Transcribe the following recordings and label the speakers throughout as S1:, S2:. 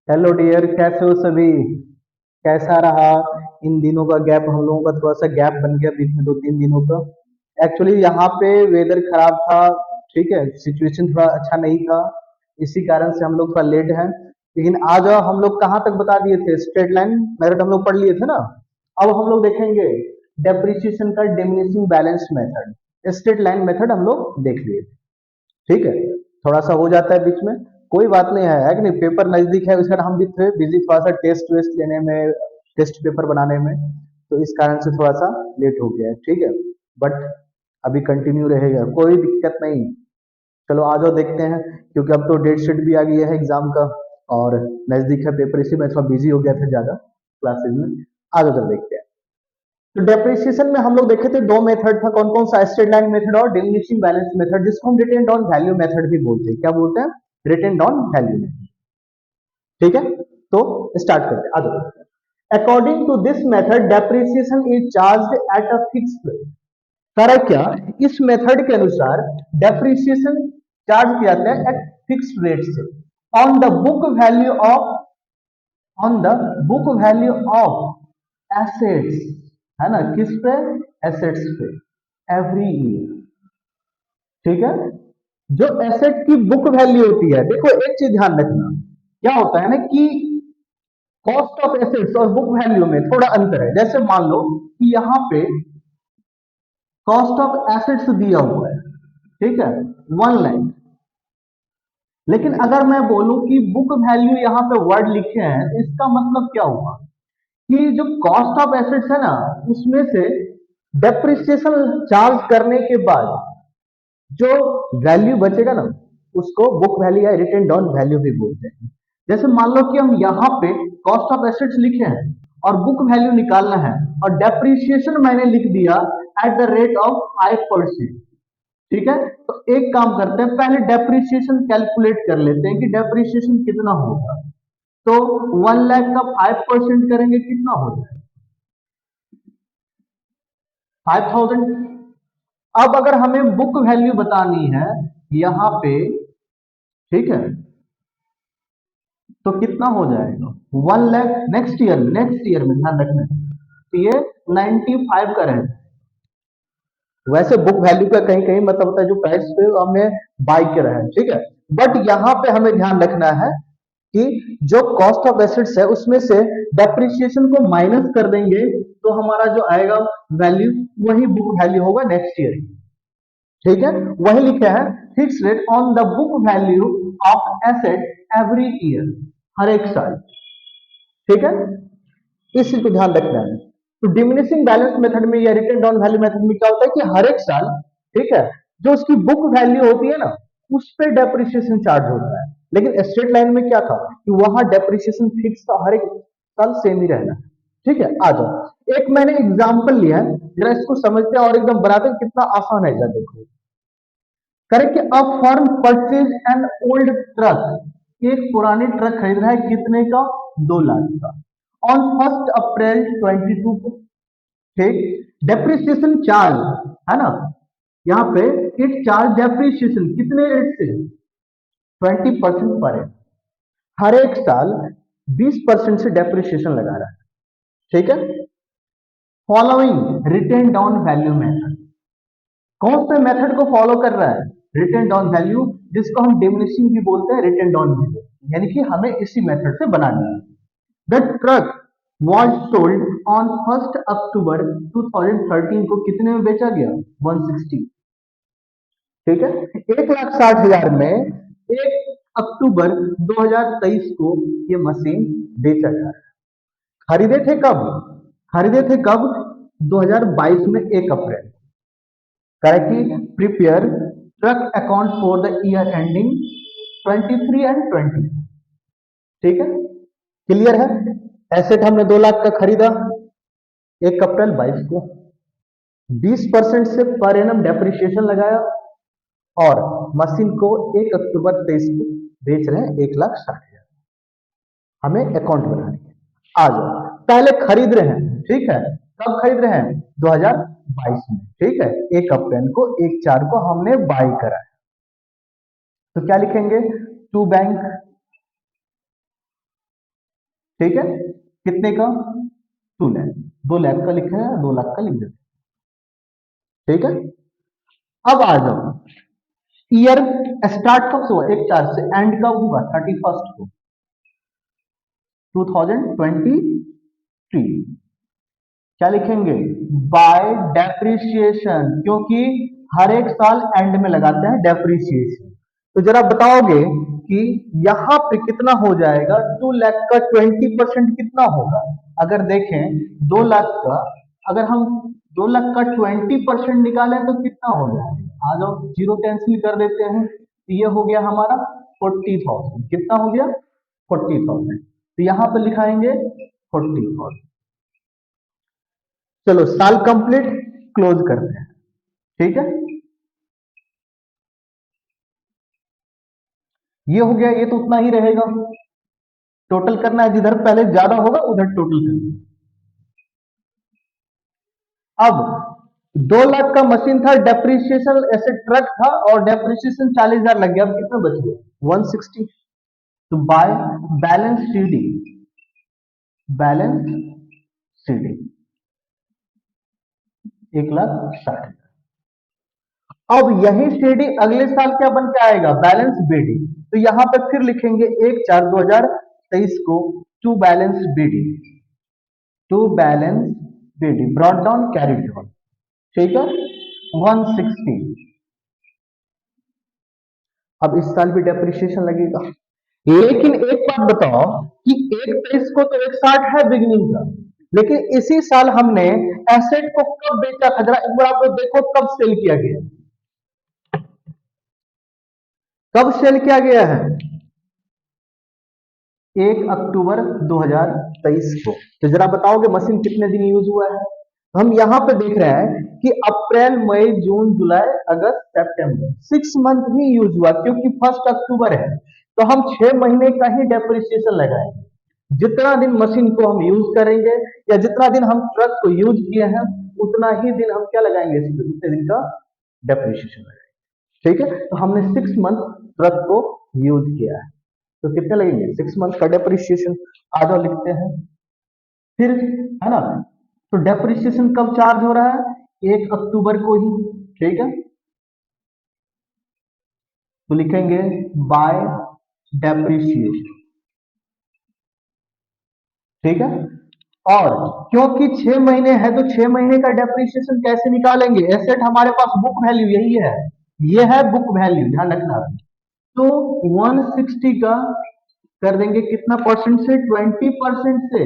S1: Hello dear, कैसे हो सभी? कैसा रहा इन दिनों का गैप? हम लोगों का थोड़ा सा गैप बन गया बीच में 2-3 दिनों का। एक्चुअली यहाँ पे वेदर खराब था। ठीक है, सिचुएशन थोड़ा अच्छा नहीं था। इसी कारण से हम लोग थोड़ा लेट हैं। लेकिन आज हम लोग कहाँ तक बता दिए थे? स्ट्रेट लाइन मेथड हम लोग पढ़ लिए थे ना। अब हम लोग देखेंगे डेप्रिसिएशन का diminishing balance method. Straight line method हम लोग देख लिए थे। ठीक है, थोड़ा सा हो जाता है बीच में, कोई बात नहीं है कि नहीं? पेपर नजदीक है, उस कारण हम भी थे बिजी थोड़ा सा टेस्ट वेस्ट लेने में, टेस्ट पेपर बनाने में। तो इस कारण से थोड़ा सा लेट हो गया है। ठीक है, बट अभी कंटिन्यू रहेगा, कोई दिक्कत नहीं। चलो आ जाओ देखते हैं, क्योंकि अब तो डेट शीट भी आ गई है एग्जाम का और नजदीक है पेपर, इसी में थोड़ा बिजी हो गया था ज्यादा क्लासेज में। आ जाओ जरा देखते हैं। तो डेप्रिसिएशन में हम लोग देखे थे दो मेथड था, कौन कौन सा? स्ट्रेट लाइन मेथड और डिमिनिशिंग बैलेंस मेथड, जिसको हम रिटेन ऑन वैल्यू मेथड भी बोलते हैं। क्या बोलते हैं? Written on value. ठीक है, तो स्टार्ट करते हैं, आ जाओ। According to this method depreciation is charge at a fix rate. सारा क्या, इस मेथड के अनुसार डेप्रिसिएशन चार्ज किया जाता है एट फिक्स रेट से on the book value of, on the book value of assets, है ना? किस पे? एसेट्स पे, एवरी ईयर। ठीक है, जो एसेट की बुक वैल्यू होती है, देखो एक चीज ध्यान रखना, क्या होता है ना कि कॉस्ट ऑफ एसेट्स और बुक वैल्यू में थोड़ा अंतर है। जैसे मान लो कि यहाँ पे कॉस्ट ऑफ एसेट्स दिया हुआ है, ठीक है, 1 लाख। लेकिन अगर मैं बोलूं कि बुक वैल्यू यहाँ पे वर्ड लिखे हैं, तो इसका मतलब क्या हुआ कि जो कॉस्ट ऑफ एसेट्स है ना, उसमें से डेप्रिसिएशन चार्ज करने के बाद जो वैल्यू बचेगा ना, उसको बुक वैल्यू या रिटेन डाउन वैल्यू भी बोलते हैं। जैसे मान लो कि हम यहाँ पे कॉस्ट ऑफ एसेट्स लिखे हैं और बुक वैल्यू निकालना है, और डेप्रिसिएशन मैंने लिख दिया एट द रेट ऑफ 5%। ठीक है, तो एक काम करते हैं, पहले डेप्रिसिएशन कैलकुलेट कर लेते हैं कि डेप्रिसिएशन कितना होगा। तो 1 लाख का 5% करेंगे, कितना हो जाएगा? 5,000। अब अगर हमें बुक वैल्यू बतानी है यहाँ पे, ठीक है, तो कितना हो जाएगा? 1 लाख नेक्स्ट ईयर में ध्यान रखना है। तो ये 95 का रहेगा। वैसे बुक वैल्यू का कहीं कहीं मतलब होता है जो प्राइस पे हमने बाई करा है। ठीक है, बट यहाँ पे हमें ध्यान रखना है कि जो कॉस्ट ऑफ एसेट्स है उसमें से डेप्रिसिएशन को माइनस कर देंगे, तो हमारा जो आएगा वैल्यू, वही बुक वैल्यू होगा नेक्स्ट ईयर। ठीक है, वही लिखा है, fix rate on the book value of asset every year, हर एक साल। ठीक है, इस चीज को ध्यान रखना है। तो डिमिनिशिंग बैलेंस मेथड में या रिटर्न डाउन वैल्यू मेथड में क्या होता है कि हर एक साल, ठीक है, जो उसकी बुक वैल्यू होती है ना, उस पर डेप्रिसिएशन चार्ज होता है। लेकिन स्ट्रेट लाइन में क्या था कि वहां डेप्रिसिएशन फिक्स था, हर एक साल सेम ही रहना। ठीक है, आ जाओ, एक मैंने एग्जाम्पल लिया है, जरा इसको समझते हैं और एकदम बनाते हैं, कितना आसान है जरा देखो। Correct, a firm purchase an old truck, एक पुरानी ट्रक खरीद रहा है, कितने का? 2 लाख का। ऑन 1 अप्रैल 22 को। ठीक, डेप्रिसिएशन चार्ज, है ना, यहाँ पे इट चार्ज डेप्रिसिएशन कितने रेट से? 20% पर है। हर एक साल 20% से डेप्रिसिएशन लगा रहा है। ठीक है, following written down value method, कौन से मेथड को फॉलो कर रहा है? रिटेन डाउन वैल्यू, जिसको हम डिमिनिशिंग भी बोलते हैं, रिटेन डाउन वैल्यू, यानी कि हमें इसी मेथड से बनानी है। The truck was sold on 1 अक्टूबर 2013 को कितने में बेचा गया? 160। ठीक है, 1,60,000 में 1 अक्टूबर 2023 को ये मशीन बेचा जा रहा है। खरीदे थे कब? खरीदे थे कब? 2022 में 1 April. Correctly prepare truck account for the year ending 23 and 20। ठीक है, क्लियर है? एसेट हमने 2 लाख का खरीदा 1 अप्रैल 22 को, 20% से पर एनम डेप्रिसिएशन लगाया, और मशीन को 1 अक्टूबर 23 को बेच रहे हैं 1,60,000। हमें अकाउंट बनाने हैं। आ जाओ, पहले खरीद रहे हैं, ठीक है, कब खरीद रहे हैं? 2022 में। ठीक है, 1 अप्रैल को, 1/4 को हमने बाई करा है। तो क्या लिखेंगे? टू बैंक ठीक है, कितने का? 2 लाख। 2 लाख का लिखा है, 2 लाख का लिख देते। ठीक है, अब आ जाओ, ईयर स्टार्ट कब से हुआ? 1/4 से, एंड कब हुआ? 31st को 2023। क्या लिखेंगे? बाय डेप्रिसिएशन, क्योंकि हर एक साल एंड में लगाते हैं डेप्रिसिएशन। तो जरा बताओगे कि यहां पे कितना हो जाएगा? 2 लाख का 20% कितना होगा? अगर देखें 2 लाख का, अगर हम 2 लाख का 20% निकालें तो कितना हो जाएगा? आ जाओ, जीरो कैंसिल कर देते हैं, तो ये हो गया हमारा 40,000। कितना हो गया? 40,000। तो यहां पे लिखाएंगे 40,000। चलो साल कंप्लीट, क्लोज करते हैं। ठीक है, ये हो गया, ये तो उतना ही रहेगा। टोटल करना है, जिधर पहले ज्यादा होगा उधर टोटल करना है। अब 2 लाख का मशीन था, डेप्रिसिएशन ऐसे ट्रक था और डेप्रिसिएशन 40,000 लग गया, अब कितना बच गया? 160। तो by balance CD, balance CD 1,60,000। अब यही सीडी अगले साल क्या बन के आएगा? Balance BD. तो यहां पे फिर लिखेंगे 1/4/2023 को to balance BD, to balance BD brought down carried down. ठीक है, 160। अब इस साल भी डेप्रिसिएशन लगेगा, लेकिन एक बात बताओ कि 1/23 को तो 160 है बिगिनिंग का, लेकिन इसी साल हमने एसेट को कब बेचा था? जरा एक बार आप लोग देखो कब सेल किया गया, कब सेल किया गया है? 1 अक्टूबर 2023 को। तो जरा बताओगे मशीन कितने दिन यूज हुआ है? हम यहाँ पे देख रहे हैं कि अप्रैल मई जून जुलाई अगस्त सितंबर 6 मंथ ही यूज हुआ, क्योंकि 1 अक्टूबर है। तो हम 6 महीने का ही डेप्रिसिएशन लगाएंगे। जितना दिन मशीन को हम यूज करेंगे या जितना दिन हम ट्रक को यूज किए हैं, उतना ही दिन हम क्या लगाएंगे? उतने दिन का डेप्रिसिएशन लगाएंगे। ठीक है, तो हमने 6 मंथ ट्रक को यूज किया है, तो कितने लगेंगे? 6 मंथ का डेप्रिसिएशन। आ जाओ लिखते हैं फिर, है ना? तो डेप्रिसिएशन कब चार्ज हो रहा है? 1 अक्टूबर को ही। ठीक है, तो लिखेंगे बाय डेप्रिसिएशन। ठीक है, और क्योंकि 6 महीने है तो 6 महीने का डेप्रिसिएशन कैसे निकालेंगे? एसेट हमारे पास बुक वैल्यू यही है, ये है बुक वैल्यू, ध्यान रखना। तो 160 का कर देंगे कितना परसेंट से? 20% से,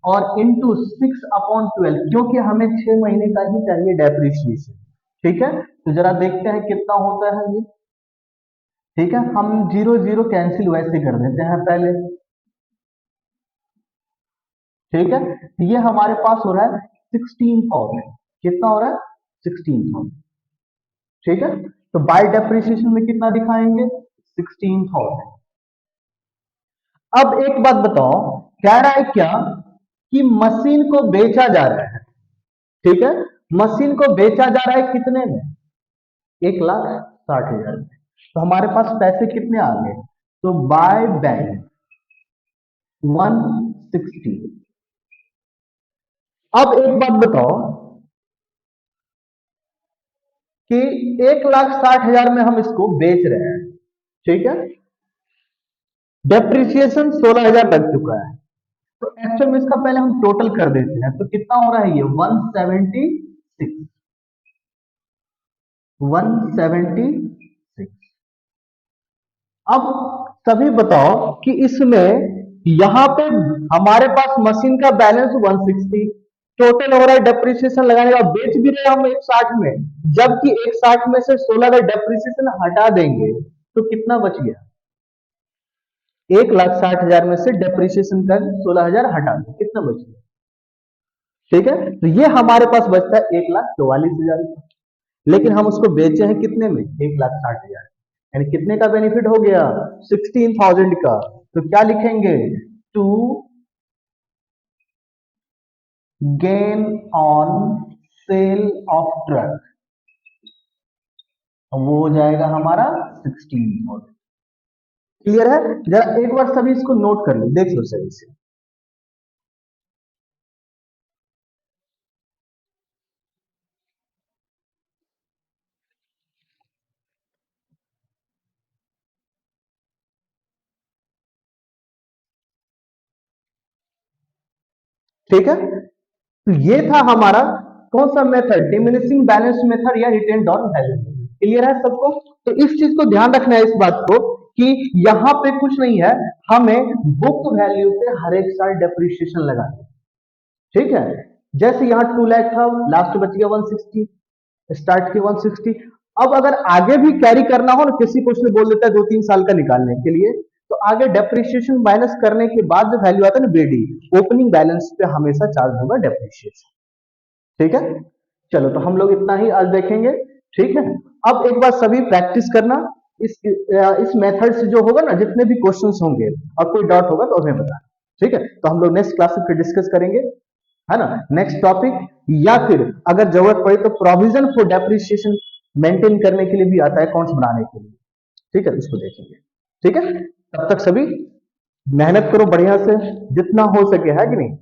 S1: और इंटू 6/12, क्योंकि हमें 6 महीने का ही चाहिए डेप्रिसिएशन। ठीक है, तो जरा देखते हैं कितना होता है ये। ठीक है, हम जीरो जीरो कैंसिल वैसे कर देते हैं पहले। ठीक है, तो ये हमारे पास हो रहा है 16,000। कितना हो रहा है? 16,000। ठीक है, तो बाय डेप्रिसिएशन में कितना दिखाएंगे? 16,000। अब एक बात बताओ, कह रहा है क्या कि मशीन को बेचा जा रहा है। ठीक है, मशीन को बेचा जा रहा है कितने में? 1,60,000 में। तो हमारे पास पैसे कितने आ गए? तो बाय बैंक 160। अब एक बात बताओ कि 1,60,000 में हम इसको बेच रहे हैं। ठीक है, डेप्रिसिएशन 16,000 लग चुका है, तो एक्चुअल में इसका पहले हम टोटल कर देते हैं, तो कितना हो रहा है? ये 176, 176। अब सभी बताओ कि इसमें यहां पे हमारे पास मशीन का बैलेंस 160, टोटल हो रहा है डेप्रिसिएशन लगाने का, बेच भी रहे हम 160 में, जबकि 160 में से 16 का डेप्रिसिएशन हटा देंगे तो कितना बच गया? 1,60,000 में से डेप्रिसिएशन का 16,000 हटा दो, कितना बच गया? ठीक है, तो ये हमारे पास बचता है 1,44,000। लेकिन हम उसको बेचे हैं कितने में? 1,60,000। यानी कितने का बेनिफिट हो गया? 16,000 का। तो क्या लिखेंगे? To gain on sale of truck, वो हो जाएगा हमारा 16,000। क्लियर है? जरा एक बार सभी इसको नोट कर लो, देख लो सही से। ठीक है, तो ये था हमारा कौन सा मेथड, डिमिनिशिंग बैलेंस मेथड या रिटेन डाउन वैल्यू। क्लियर है सबको? तो इस चीज को ध्यान रखना है इस बात को कि यहां पे कुछ नहीं है, हमें बुक वैल्यू पे हर एक साल डेप्रिसिएशन लगाना है। ठीक है, जैसे यहाँ 2 लाख था, लास्ट बच गया 160, स्टार्ट की 160। अब अगर आगे भी कैरी करना हो ना, किसी को उसने बोल देता है 2-3 साल का निकालने के लिए, तो आगे डेप्रिसिएशन माइनस करने के बाद जो वैल्यू आता है ना बीडी, ओपनिंग बैलेंस पे हमेशा चार्ज होगा डेप्रिसिएशन। ठीक है, चलो तो हम लोग इतना ही आज देखेंगे। ठीक है, अब एक बार सभी प्रैक्टिस करना इस मेथड से, जो होगा ना जितने भी क्वेश्चंस होंगे और कोई डाउट होगा तो हमें बताना। ठीक है, तो हम लोग नेक्स्ट क्लास में फिर डिस्कस करेंगे, है ना, नेक्स्ट टॉपिक, या फिर अगर जरूरत पड़े तो प्रोविजन फॉर डेप्रिसिएशन मेंटेन करने के लिए भी आता है, अकाउंट्स बनाने के लिए। ठीक है, उसको देखेंगे। ठीक है, तब तक सभी मेहनत करो बढ़िया से, जितना हो सके, है कि नहीं,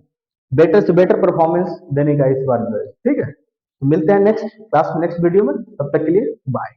S1: बेटर से बेटर परफॉर्मेंस देने का इस बार। ठीक है, तो मिलते हैं नेक्स्ट क्लास में, नेक्स्ट वीडियो में, तब तक के लिए बाय।